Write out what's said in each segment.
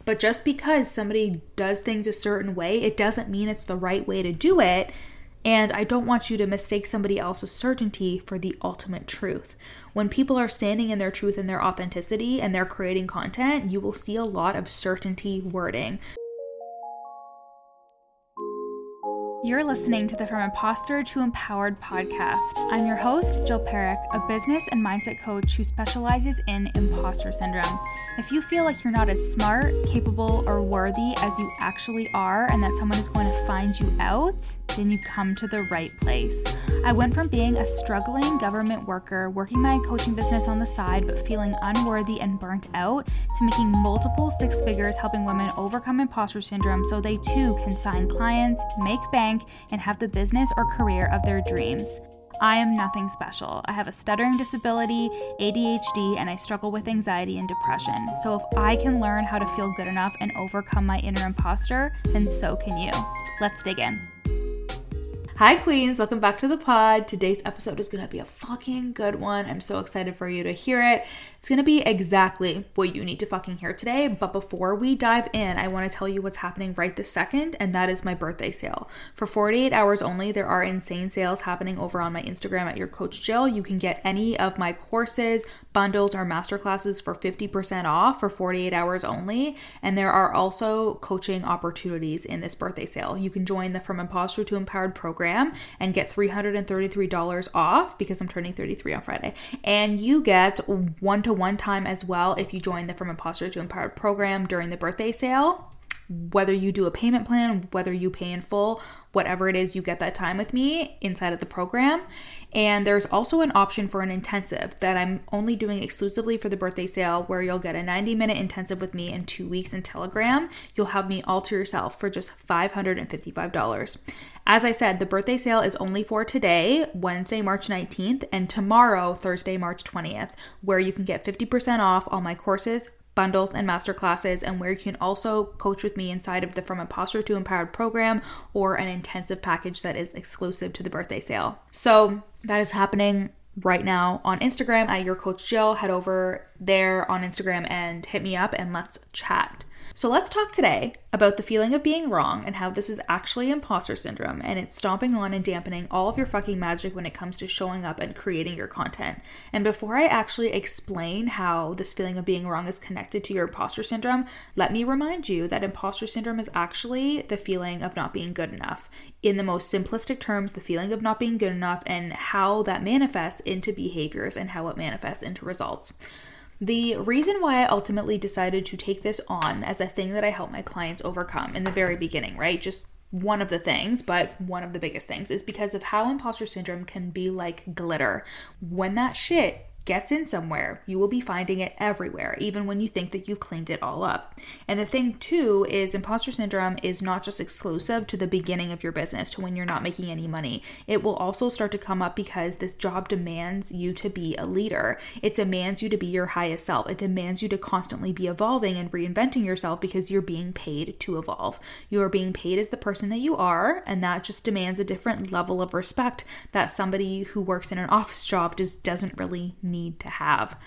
But just because somebody does things a certain way, it doesn't mean it's the right way to do it. And I don't want you to mistake somebody else's certainty for the ultimate truth. When people are standing in their truth and their authenticity and they're creating content, you will see a lot of certainty wording. You're listening to the From Imposter to Empowered podcast. I'm your host, Jill Perrick, a business and mindset coach who specializes in imposter syndrome. If you feel like you're not as smart, capable, or worthy as you actually are, and that someone is going to find you out, then you've come to the right place. I went from being a struggling government worker, working my coaching business on the side, but feeling unworthy and burnt out, to making multiple six figures helping women overcome imposter syndrome so they too can sign clients, make bank, and have the business or career of their dreams. I am nothing special. I have a stuttering disability, ADHD, and I struggle with anxiety and depression. So if I can learn how to feel good enough and overcome my inner imposter, then so can you. Let's dig in. Hi queens, welcome back to the pod. Today's episode is going to be a fucking good one. I'm so excited for you to hear it. It's going to be exactly what you need to fucking hear today. But before we dive in, I want to tell you what's happening right this second, and that is my birthday sale. For 48 hours only, there are insane sales happening over on my Instagram at Your Coach Jill. You can get any of my courses, bundles, or masterclasses for 50% off for 48 hours only. And there are also coaching opportunities in this birthday sale. You can join the From Imposter to Empowered program and get $333 off because I'm turning 33 on Friday. And you get one-to-one time as well if you join the From Imposter to Empowered program during the birthday sale. Whether you do a payment plan, whether you pay in full, whatever it is, you get that time with me inside of the program. And there's also an option for an intensive that I'm only doing exclusively for the birthday sale, where you'll get a 90-minute intensive with me in 2 weeks in Telegram. You'll have me all to yourself for just $555. As I said, the birthday sale is only for today, Wednesday, March 19th, and tomorrow, Thursday, March 20th, where you can get 50% off all my courses, bundles, and masterclasses, and where you can also coach with me inside of the From Imposter to Empowered program or an intensive package that is exclusive to the birthday sale. So that is happening right now on Instagram at Your Coach Jill. Head over there on Instagram and hit me up and let's chat. So let's talk today about the feeling of being wrong and how this is actually imposter syndrome, and it's stomping on and dampening all of your fucking magic when it comes to showing up and creating your content. And before I actually explain how this feeling of being wrong is connected to your imposter syndrome, let me remind you that imposter syndrome is actually the feeling of not being good enough. In the most simplistic terms, the feeling of not being good enough and how that manifests into behaviors and how it manifests into results. The reason why I ultimately decided to take this on as a thing that I help my clients overcome in the very beginning, right? Just one of the things, but one of the biggest things, is because of how imposter syndrome can be like glitter. When that shit gets in somewhere, you will be finding it everywhere, even when you think that you've cleaned it all up. And the thing too is imposter syndrome is not just exclusive to the beginning of your business, to when you're not making any money. It will also start to come up because this job demands you to be a leader. It demands you to be your highest self. It demands you to constantly be evolving and reinventing yourself because you're being paid to evolve. You are being paid as the person that you are, and that just demands a different level of respect that somebody who works in an office job just doesn't really need to have.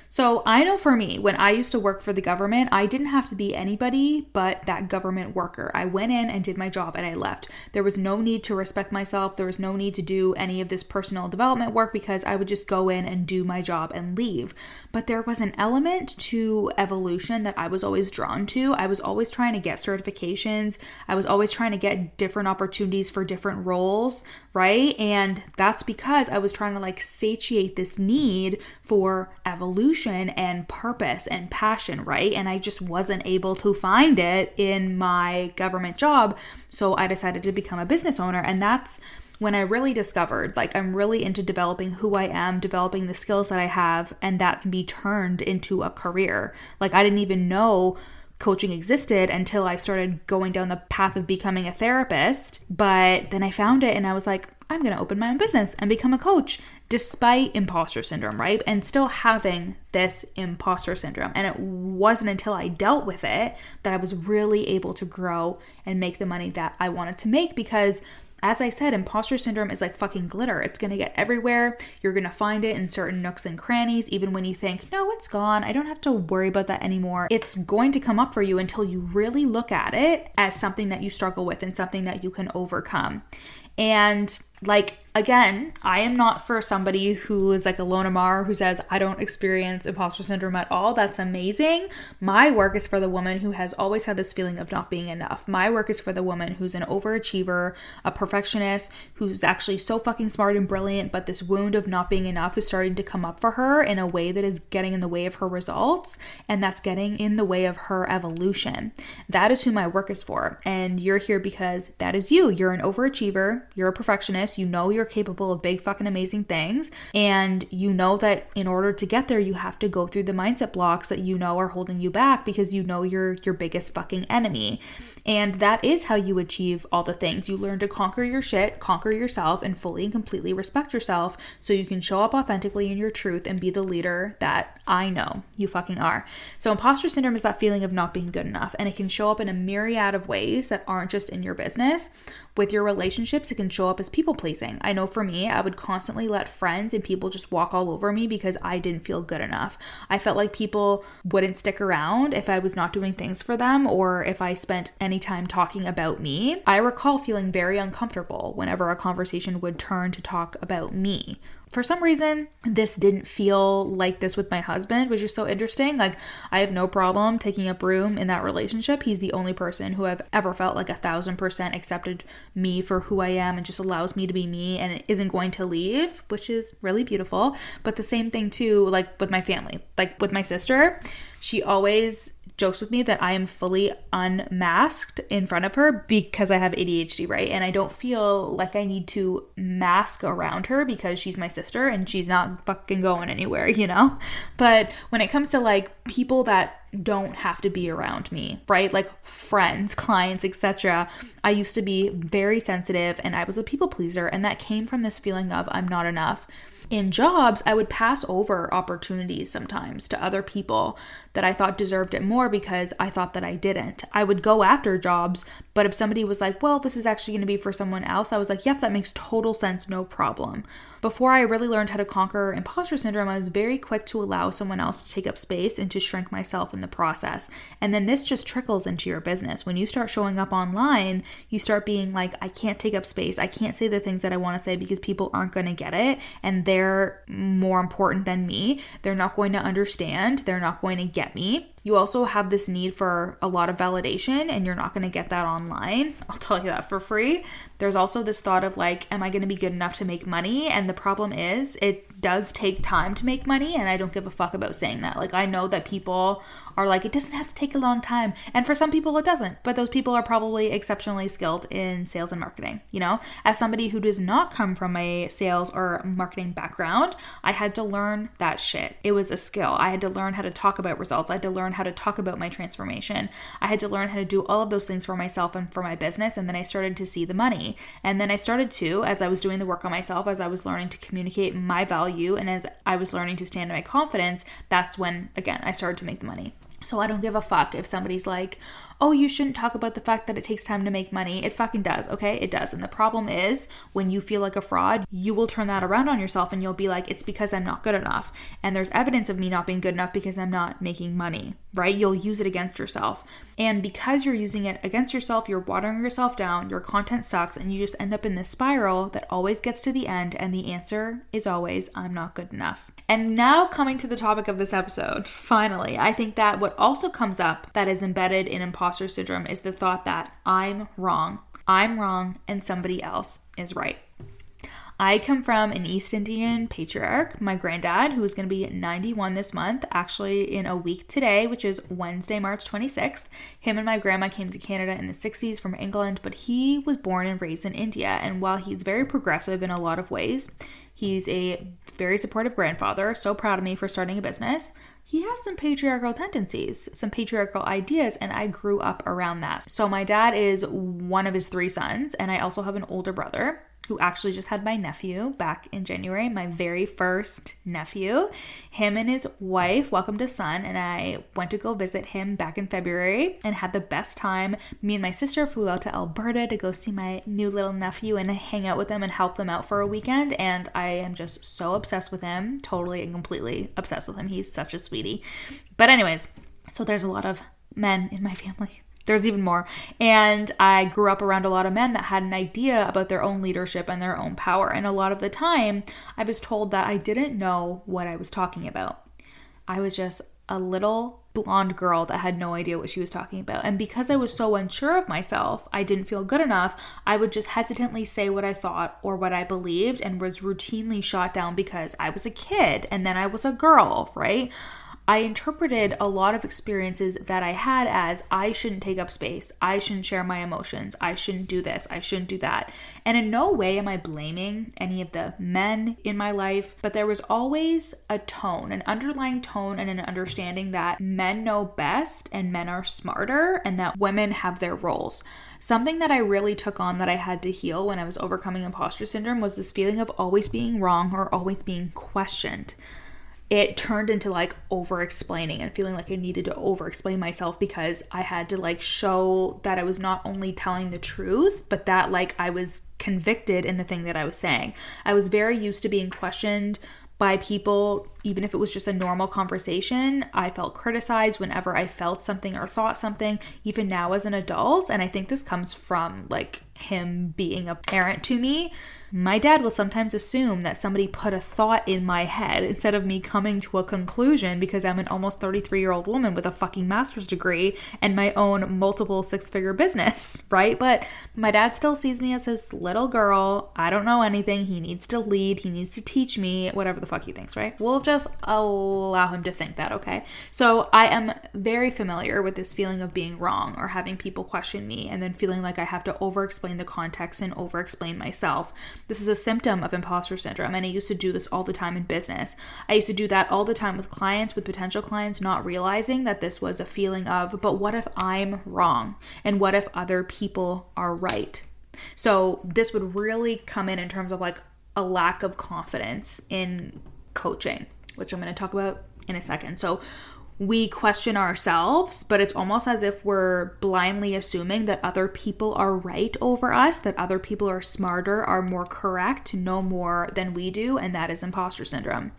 So I know for me, when I used to work for the government, I didn't have to be anybody but that government worker. I went in and did my job and I left. There was no need to respect myself. There was no need to do any of this personal development work because I would just go in and do my job and leave. But there was an element to evolution that I was always drawn to. I was always trying to get certifications. I was always trying to get different opportunities for different roles, right? And that's because I was trying to satiate this need for evolution and purpose and passion, right? And I just wasn't able to find it in my government job. So I decided to become a business owner. And that's when I really discovered, I'm really into developing who I am, developing the skills that I have, and that can be turned into a career. I didn't even know coaching existed until I started going down the path of becoming a therapist. But then I found it and I was like, I'm going to open my own business and become a coach despite imposter syndrome, right? And still having this imposter syndrome. And it wasn't until I dealt with it that I was really able to grow and make the money that I wanted to make, because As I said, imposter syndrome is like fucking glitter. It's going to get everywhere. You're going to find it in certain nooks and crannies, even when you think, no, it's gone. I don't have to worry about that anymore. It's going to come up for you until you really look at it as something that you struggle with and something that you can overcome. And like, again, I am not for somebody who is like a Lona Mar who says, I don't experience imposter syndrome at all. That's amazing. My work is for the woman who has always had this feeling of not being enough. My work is for the woman who's an overachiever, a perfectionist, who's actually so fucking smart and brilliant, but this wound of not being enough is starting to come up for her in a way that is getting in the way of her results, and that's getting in the way of her evolution. That is who my work is for. And you're here because that is you. You're an overachiever. You're a perfectionist. You know you're capable of big fucking amazing things, and you know that in order to get there you have to go through the mindset blocks that you know are holding you back, because you know you're your biggest fucking enemy. And that is how you achieve all the things. You learn to conquer your shit, conquer yourself, and fully and completely respect yourself so you can show up authentically in your truth and be the leader that I know you fucking are. So imposter syndrome is that feeling of not being good enough, and it can show up in a myriad of ways that aren't just in your business. With your relationships, it can show up as people pleasing. I know for me, I would constantly let friends and people just walk all over me because I didn't feel good enough. I felt like people wouldn't stick around if I was not doing things for them, or if I spent any time talking about me. I recall feeling very uncomfortable whenever a conversation would turn to talk about me. For some reason, this didn't feel like this with my husband, which is so interesting. Like, I have no problem taking up room in that relationship. He's the only person who I've ever felt like 1,000% accepted me for who I am and just allows me to be me and isn't going to leave, which is really beautiful. But the same thing too, like with my family, like with my sister, she always jokes with me that I am fully unmasked in front of her because I have ADHD, right? And I don't feel like I need to mask around her because she's my sister and she's not fucking going anywhere, you know? But when it comes to like people that don't have to be around me, right? Like friends, clients, etc. I used to be very sensitive and I was a people pleaser, and that came from this feeling of I'm not enough. In jobs, I would pass over opportunities sometimes to other people that I thought deserved it more because I thought that I didn't. I would go after jobs, but if somebody was like, well, this is actually going to be for someone else, I was like, yep, that makes total sense, no problem. Before I really learned how to conquer imposter syndrome, I was very quick to allow someone else to take up space and to shrink myself in the process. And then this just trickles into your business. When you start showing up online, you start being like, I can't take up space. I can't say the things that I want to say because people aren't going to get it. And they're more important than me. They're not going to understand. They're not going to get me. You also have this need for a lot of validation, and you're not going to get that online. I'll tell you that for free. There's also this thought of like, am I going to be good enough to make money? And the problem is it does take time to make money, and I don't give a fuck about saying that. Like, I know that people are like, it doesn't have to take a long time. And for some people it doesn't, but those people are probably exceptionally skilled in sales and marketing, you know? As somebody who does not come from a sales or marketing background, I had to learn that shit. It was a skill. I had to learn how to talk about results. I had to learn how to talk about my transformation. I had to learn how to do all of those things for myself and for my business. And then I started to see the money. And then I started to, as I was doing the work on myself, as I was learning to communicate my value, and as I was learning to stand in my confidence, that's when, again, I started to make the money. So I don't give a fuck if somebody's like, oh, you shouldn't talk about the fact that it takes time to make money. It fucking does, okay? It does. And the problem is when you feel like a fraud, you will turn that around on yourself and you'll be like, it's because I'm not good enough. And there's evidence of me not being good enough because I'm not making money, right? You'll use it against yourself. And because you're using it against yourself, you're watering yourself down, your content sucks, and you just end up in this spiral that always gets to the end. And the answer is always, I'm not good enough. And now coming to the topic of this episode, finally, I think that what also comes up that is embedded in imposter syndrome is the thought that I'm wrong and somebody else is right. I come from an East Indian patriarch. My granddad, who is going to be 91 this month, actually in a week today, which is Wednesday, March 26th. Him and my grandma came to Canada in the 60s from England, but he was born and raised in India. And while he's very progressive in a lot of ways, he's a very supportive grandfather, so proud of me for starting a business. He has some patriarchal tendencies, some patriarchal ideas, and I grew up around that. So my dad is one of his 3 sons, and I also have an older brother. who actually just had my nephew back in January, my very first nephew. Him and his wife welcomed a son, and I went to go visit him back in February and had the best time. Me and my sister flew out to Alberta to go see my new little nephew and hang out with them and help them out for a weekend, and I am just so obsessed with him, totally and completely obsessed with him. He's such a sweetie. But anyways, so there's a lot of men in my family. There's even more. And I grew up around a lot of men that had an idea about their own leadership and their own power. And a lot of the time, I was told that I didn't know what I was talking about. I was just a little blonde girl that had no idea what she was talking about. And because I was so unsure of myself, I didn't feel good enough, I would just hesitantly say what I thought or what I believed and was routinely shot down because I was a kid and then I was a girl, right? I interpreted a lot of experiences that I had as I shouldn't take up space, I shouldn't share my emotions, I shouldn't do this, I shouldn't do that. And in no way am I blaming any of the men in my life, but there was always a tone, an underlying tone and an understanding that men know best and men are smarter and that women have their roles. Something that I really took on that I had to heal when I was overcoming imposter syndrome was this feeling of always being wrong or always being questioned. It turned into like over explaining and feeling like I needed to over explain myself because I had to like show that I was not only telling the truth, but that like I was convicted in the thing that I was saying. I was very used to being questioned by people, even if it was just a normal conversation. I felt criticized whenever I felt something or thought something, even now as an adult. And I think this comes from like him being a parent to me. My dad will sometimes assume that somebody put a thought in my head instead of me coming to a conclusion because I'm an almost 33-year-old woman with a fucking master's degree and my own multiple six-figure business, right? But my dad still sees me as his little girl. I don't know anything. He needs to lead. He needs to teach me, whatever the fuck he thinks, right? We'll just allow him to think that, okay? So I am very familiar with this feeling of being wrong or having people question me and then feeling like I have to over-explain the context and over-explain myself. This is a symptom of imposter syndrome, and I used to do this all the time in business. I used to do that all the time with clients, with potential clients, not realizing that this was a feeling of, but what if I'm wrong? And what if other people are right? So this would really come in terms of like a lack of confidence in coaching, which I'm going to talk about in a second. So we question ourselves, but it's almost as if we're blindly assuming that other people are right over us, that other people are smarter, are more correct, know more than we do, and that is imposter syndrome.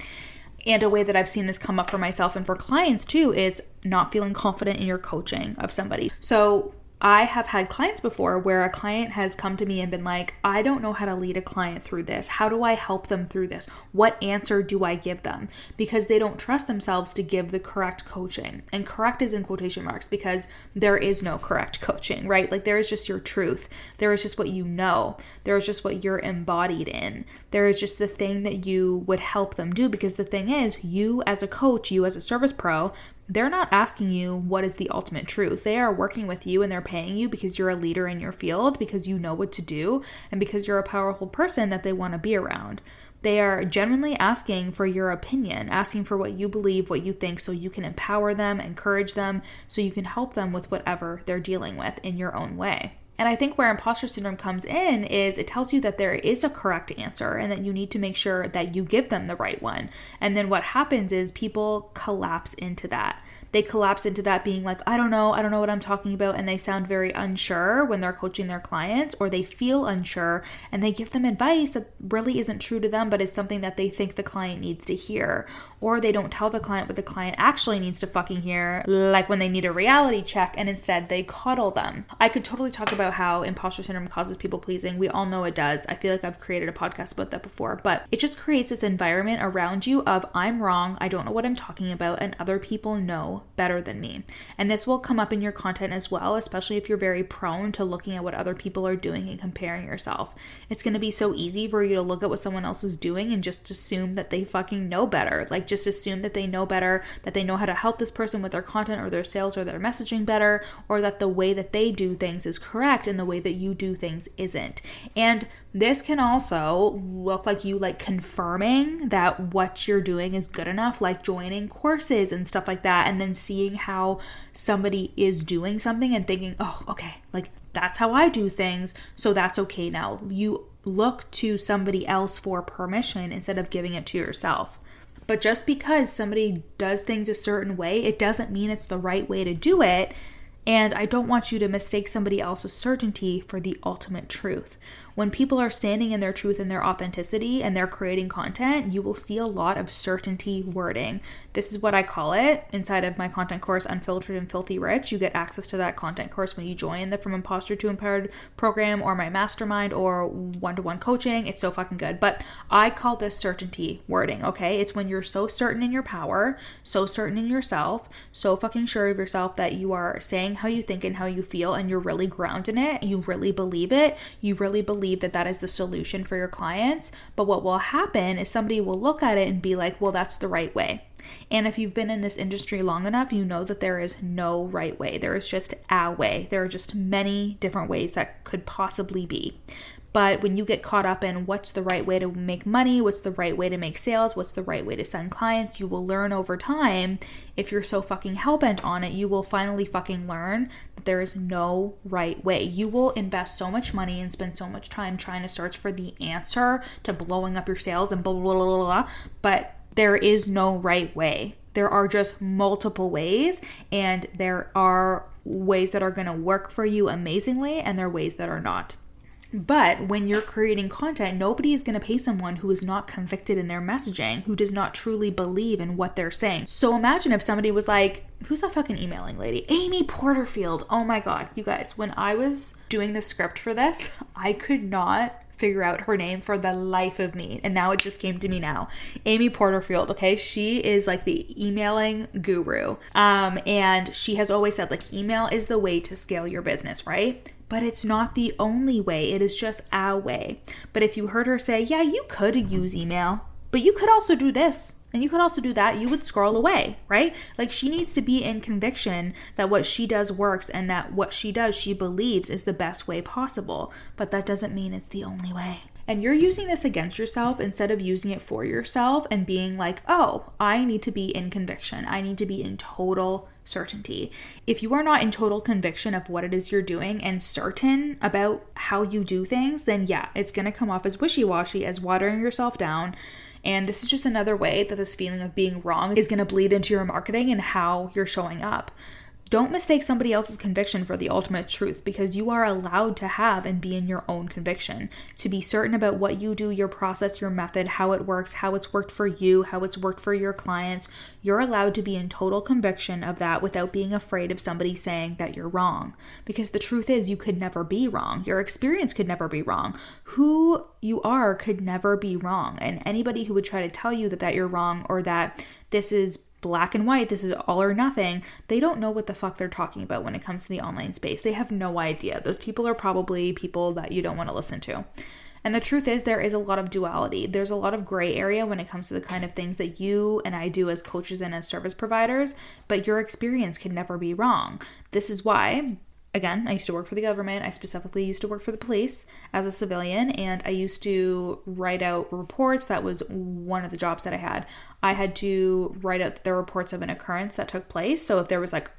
And a way that I've seen this come up for myself and for clients too is not feeling confident in your coaching of somebody. So I have had clients before where a client has come to me and been like, I don't know how to lead a client through this. How do I help them through this? What answer do I give them? Because they don't trust themselves to give the correct coaching. And correct is in quotation marks because there is no correct coaching, right? Like there is just your truth. There is just what you know. There is just what you're embodied in. There is just the thing that you would help them do, because the thing is, you as a coach, you as a service pro, they're not asking you what is the ultimate truth. They are working with you and they're paying you because you're a leader in your field, because you know what to do, and because you're a powerful person that they want to be around. They are genuinely asking for your opinion, asking for what you believe, what you think, so you can empower them, encourage them, so you can help them with whatever they're dealing with in your own way. And I think where imposter syndrome comes in is it tells you that there is a correct answer and that you need to make sure that you give them the right one. And then what happens is people collapse into that. They collapse into that being like, I don't know what I'm talking about. And they sound very unsure when they're coaching their clients, or they feel unsure and they give them advice that really isn't true to them, but is something that they think the client needs to hear. Or they don't tell the client what the client actually needs to fucking hear, like when they need a reality check, and instead they coddle them. I could totally talk about how imposter syndrome causes people pleasing. We all know it does. I feel like I've created a podcast about that before, but it just creates this environment around you of I'm wrong, I don't know what I'm talking about, and other people know better than me. And this will come up in your content as well, especially if you're very prone to looking at what other people are doing and comparing yourself. It's going to be so easy for you to look at what someone else is doing and just assume that they fucking know better. Like just assume that they know better, that they know how to help this person with their content or their sales or their messaging better, or that the way that they do things is correct and the way that you do things isn't. And this can also look like you like confirming that what you're doing is good enough, like joining courses and stuff like that, and then seeing how somebody is doing something and thinking, oh, okay, like that's how I do things, so that's okay now. You look to somebody else for permission instead of giving it to yourself. But just because somebody does things a certain way, it doesn't mean it's the right way to do it. And I don't want you to mistake somebody else's certainty for the ultimate truth. When people are standing in their truth and their authenticity and they're creating content, you will see a lot of certainty wording. This is what I call it inside of my content course, Unfiltered and Filthy Rich. You get access to that content course when you join the From Imposter to Empowered program or my mastermind or one-to-one coaching. It's so fucking good. But I call this certainty wording, okay? It's when you're so certain in your power, so certain in yourself, so fucking sure of yourself that you are saying how you think and how you feel, and you're really grounded in it. You really believe it. You really believe that that is the solution for your clients. But what will happen is somebody will look at it and be like, well, that's the right way. And if you've been in this industry long enough, you know that there is no right way. There is just a way. There are just many different ways that could possibly be. But when you get caught up in what's the right way to make money, what's the right way to make sales, what's the right way to send clients, you will learn over time. If you're so fucking hellbent on it, you will finally fucking learn that there is no right way. You will invest so much money and spend so much time trying to search for the answer to blowing up your sales and blah, blah, blah, blah, blah, but there is no right way. There are just multiple ways, and there are ways that are going to work for you amazingly, and there are ways that are not. But when you're creating content, nobody is going to pay someone who is not convicted in their messaging, who does not truly believe in what they're saying. So imagine if somebody was like, who's that fucking emailing lady? Amy Porterfield. Oh my God, you guys, when I was doing the script for this, I could not figure out her name for the life of me. And now it just came to me now. Amy Porterfield, okay? She is like the emailing guru. And she has always said like email is the way to scale your business, right? But it's not the only way. It is just a way. But if you heard her say, yeah, you could use email, but you could also do this and you could also do that, you would scroll away, right? Like she needs to be in conviction that what she does works and that what she does, she believes is the best way possible. But that doesn't mean it's the only way. And you're using this against yourself instead of using it for yourself and being like, oh, I need to be in conviction. I need to be in total certainty. If you are not in total conviction of what it is you're doing and certain about how you do things, then yeah, it's going to come off as wishy-washy, as watering yourself down. And this is just another way that this feeling of being wrong is going to bleed into your marketing and how you're showing up. Don't mistake somebody else's conviction for the ultimate truth, because you are allowed to have and be in your own conviction, to be certain about what you do, your process, your method, how it works, how it's worked for you, how it's worked for your clients. You're allowed to be in total conviction of that without being afraid of somebody saying that you're wrong. Because the truth is, you could never be wrong. Your experience could never be wrong. Who you are could never be wrong. And anybody who would try to tell you that you're wrong, or that this is black and white, this is all or nothing, they don't know what the fuck they're talking about when it comes to the online space. They have no idea. Those people are probably people that you don't want to listen to. And the truth is, there is a lot of duality. There's a lot of gray area when it comes to the kind of things that you and I do as coaches and as service providers, but your experience can never be wrong. This is why, again, I used to work for the government. I specifically used to work for the police as a civilian, and I used to write out reports. That was one of the jobs that I had. I had to write out the reports of an occurrence that took place. So if there was like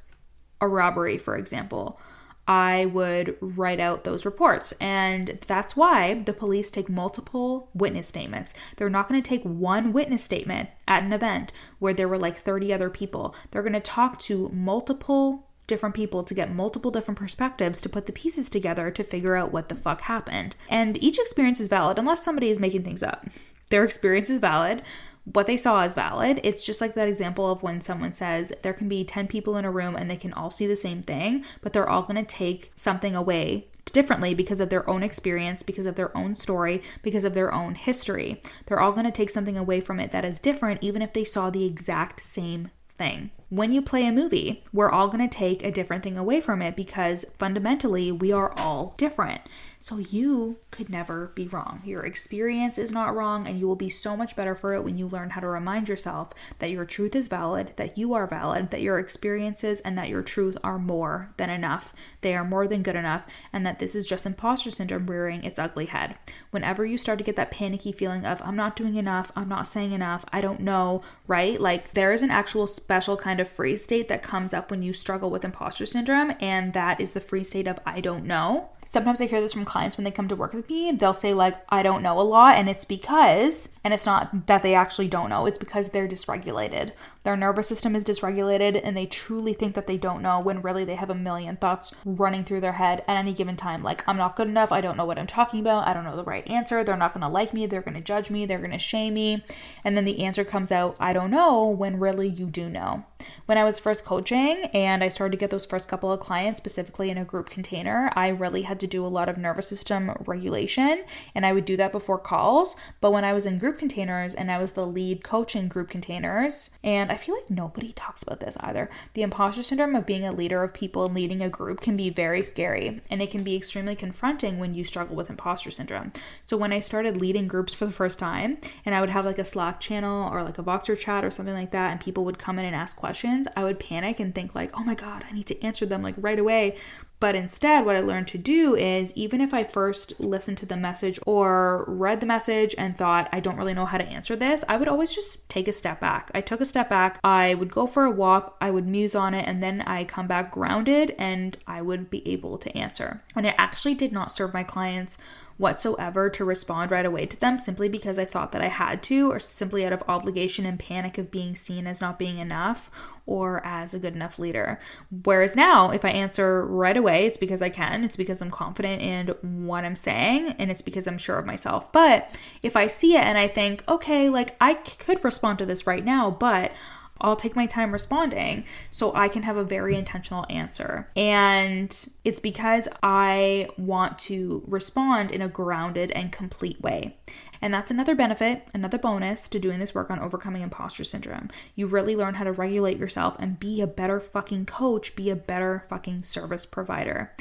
a robbery, for example, I would write out those reports. And that's why the police take multiple witness statements. They're not going to take one witness statement at an event where there were like 30 other people. They're going to talk to multiple different people to get multiple different perspectives to put the pieces together to figure out what the fuck happened. And each experience is valid unless somebody is making things up. Their experience is valid. What they saw is valid. It's just like that example of when someone says there can be 10 people in a room and they can all see the same thing, but they're all going to take something away differently because of their own experience, because of their own story, because of their own history. They're all going to take something away from it that is different, even if they saw the exact same thing. When you play a movie, we're all going to take a different thing away from it because fundamentally we are all different. So you could never be wrong. Your experience is not wrong, and you will be so much better for it when you learn how to remind yourself that your truth is valid, that you are valid, that your experiences and that your truth are more than enough. They are more than good enough, and that this is just imposter syndrome rearing its ugly head. Whenever you start to get that panicky feeling of, I'm not doing enough, I'm not saying enough, I don't know, right? Like there is an actual special kind of free state that comes up when you struggle with imposter syndrome, and that is the free state of I don't know. Sometimes I hear this from clients when they come to work with me, they'll say like, I don't know a lot. And it's because, and it's not that they actually don't know, it's because they're dysregulated. Their nervous system is dysregulated and they truly think that they don't know when really they have a million thoughts running through their head at any given time. Like, I'm not good enough. I don't know what I'm talking about. I don't know the right answer. They're not going to like me. They're going to judge me. They're going to shame me. And then the answer comes out, I don't know, when really you do know. When I was first coaching and I started to get those first couple of clients, specifically in a group container, I really had to do a lot of nervous system regulation, and I would do that before calls. But when I was in group containers and I was the lead coach in group containers, and I feel like nobody talks about this either, the imposter syndrome of being a leader of people and leading a group can be very scary, and it can be extremely confronting when you struggle with imposter syndrome. So when I started leading groups for the first time, and I would have like a Slack channel or like a Voxer chat or something like that, and people would come in and ask questions, I would panic and think like, oh my God, I need to answer them like right away. But instead, what I learned to do is, even if I first listened to the message or read the message and thought, I don't really know how to answer this, I would always just take a step back. I took a step back, I would go for a walk, I would muse on it, and then I come back grounded and I would be able to answer. And it actually did not serve my clients whatsoever to respond right away to them, simply because I thought that I had to, or simply out of obligation and panic of being seen as not being enough or as a good enough leader. Whereas now, if I answer right away, it's because I can, it's because I'm confident in what I'm saying, and it's because I'm sure of myself. But if I see it and I think, okay, like I could respond to this right now, but I'll take my time responding so I can have a very intentional answer. And it's because I want to respond in a grounded and complete way. And that's another benefit, another bonus to doing this work on overcoming imposter syndrome. You really learn how to regulate yourself and be a better fucking coach, be a better fucking service provider.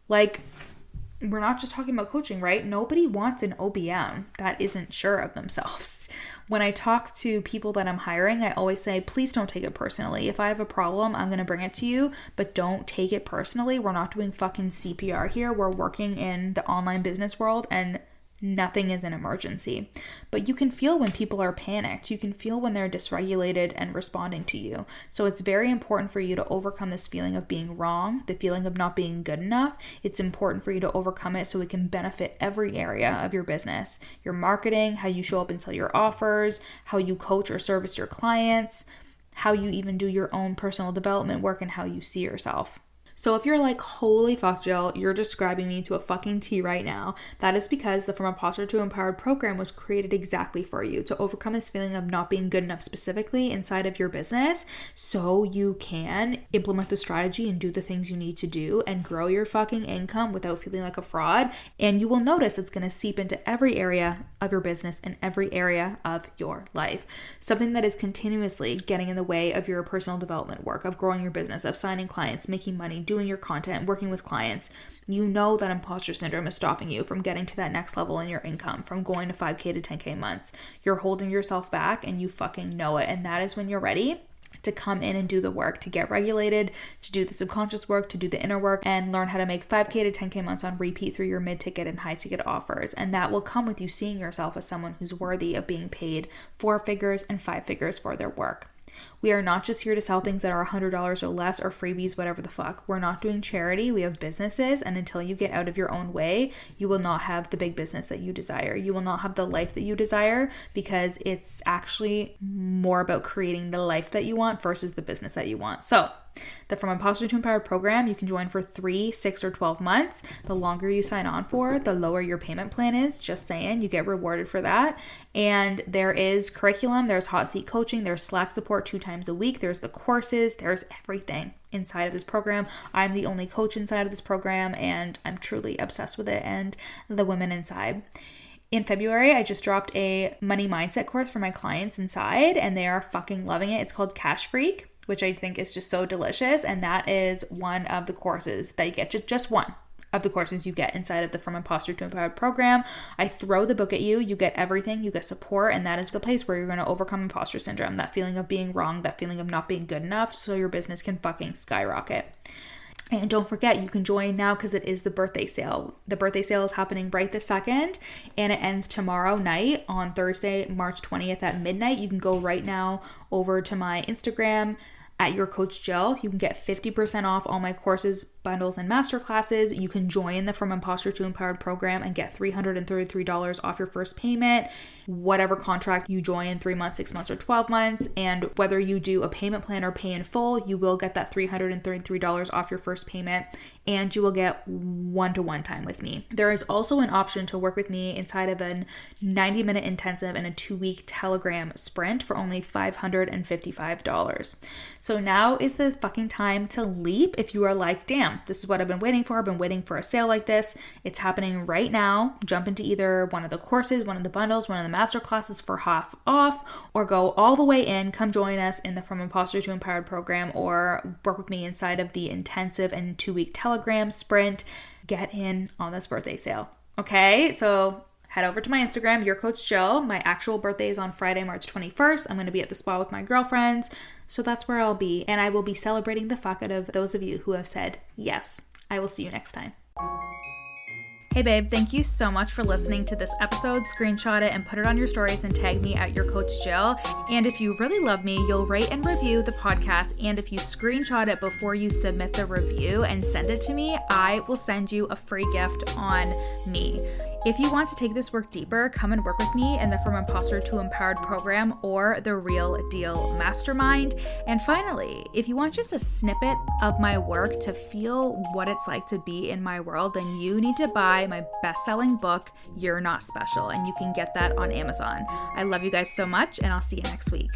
Like, we're not just talking about coaching, right? Nobody wants an OBM that isn't sure of themselves. When I talk to people that I'm hiring, I always say, please don't take it personally. If I have a problem, I'm going to bring it to you, but don't take it personally. We're not doing fucking CPR here. We're working in the online business world, and nothing is an emergency. But you can feel when people are panicked. You can feel when they're dysregulated and responding to you. So it's very important for you to overcome this feeling of being wrong, the feeling of not being good enough. It's important for you to overcome it so it can benefit every area of your business. Your marketing, how you show up and sell your offers, how you coach or service your clients, how you even do your own personal development work, and how you see yourself. So if you're like, holy fuck, Jill, you're describing me to a fucking T right now, that is because the From Imposter to Empowered program was created exactly for you to overcome this feeling of not being good enough specifically inside of your business, so you can implement the strategy and do the things you need to do and grow your fucking income without feeling like a fraud. And you will notice it's going to seep into every area of your business and every area of your life. Something that is continuously getting in the way of your personal development work, of growing your business, of signing clients, making money, doing your content, working with clients. You know that imposter syndrome is stopping you from getting to that next level in your income, from going to 5K to 10K months. You're holding yourself back and you fucking know it. And that is when you're ready to come in and do the work, to get regulated, to do the subconscious work, to do the inner work, and learn how to make 5K to 10K months on repeat through your mid-ticket and high-ticket offers. And that will come with you seeing yourself as someone who's worthy of being paid 4 figures and 5 figures for their work. We are not just here to sell things that are $100 or less or freebies, whatever the fuck. We're not doing charity. We have businesses, and until you get out of your own way, you will not have the big business that you desire. You will not have the life that you desire, because it's actually more about creating the life that you want versus the business that you want. So the From Imposter to Empowered program, you can join for 3, 6, or 12 months. The longer you sign on for, the lower your payment plan is. Just saying, you get rewarded for that. And there is curriculum, there's hot seat coaching, there's Slack support 2 times a week, there's the courses, there's everything inside of this program. I'm the only coach inside of this program, and I'm truly obsessed with it and the women inside. In February, I just dropped a money mindset course for my clients inside, and they are fucking loving it. It's called Cash Freak, which I think is just so delicious. And that is one of the courses that you get, just one of the courses you get inside of the From Imposter to Empowered program. I throw the book at you, you get everything, you get support, and that is the place where you're going to overcome imposter syndrome, that feeling of being wrong, that feeling of not being good enough, so your business can fucking skyrocket. And don't forget, you can join now because it is the birthday sale. The birthday sale is happening right this second, and it ends tomorrow night on Thursday, March 20th at midnight. You can go right now over to my Instagram at Your Coach Jill. You can get 50% off all my courses bundles, and masterclasses. You can join the From Imposter to Empowered program and get $333 off your first payment, whatever contract you join, 3 months, 6 months, or 12 months. And whether you do a payment plan or pay in full, you will get that $333 off your first payment, and you will get one-to-one time with me. There is also an option to work with me inside of a 90-minute intensive and a 2-week Telegram sprint for only $555. So now is the fucking time to leap if you are like, damn, this is what I've been waiting for. I've been waiting for a sale like this. It's happening right now. Jump into either one of the courses, one of the bundles, one of the masterclasses for half off, or go all the way in. Come join us in the From Imposter to Empowered program, or work with me inside of the intensive and 2-week Telegram sprint. Get in on this birthday sale. Okay, so head over to my Instagram, Your Coach Jill. My actual birthday is on Friday, March 21st. I'm going to be at the spa with my girlfriends, so that's where I'll be. And I will be celebrating the fuck out of those of you who have said yes. I will see you next time. Hey babe, thank you so much for listening to this episode. Screenshot it and put it on your stories and tag me at Your Coach Jill. And if you really love me, you'll rate and review the podcast. And if you screenshot it before you submit the review and send it to me, I will send you a free gift on me. If you want to take this work deeper, come and work with me in the From Imposter to Empowered program or the Real Deal Mastermind. And finally, if you want just a snippet of my work to feel what it's like to be in my world, then you need to buy my best-selling book, You're Not Special, and you can get that on Amazon. I love you guys so much, and I'll see you next week.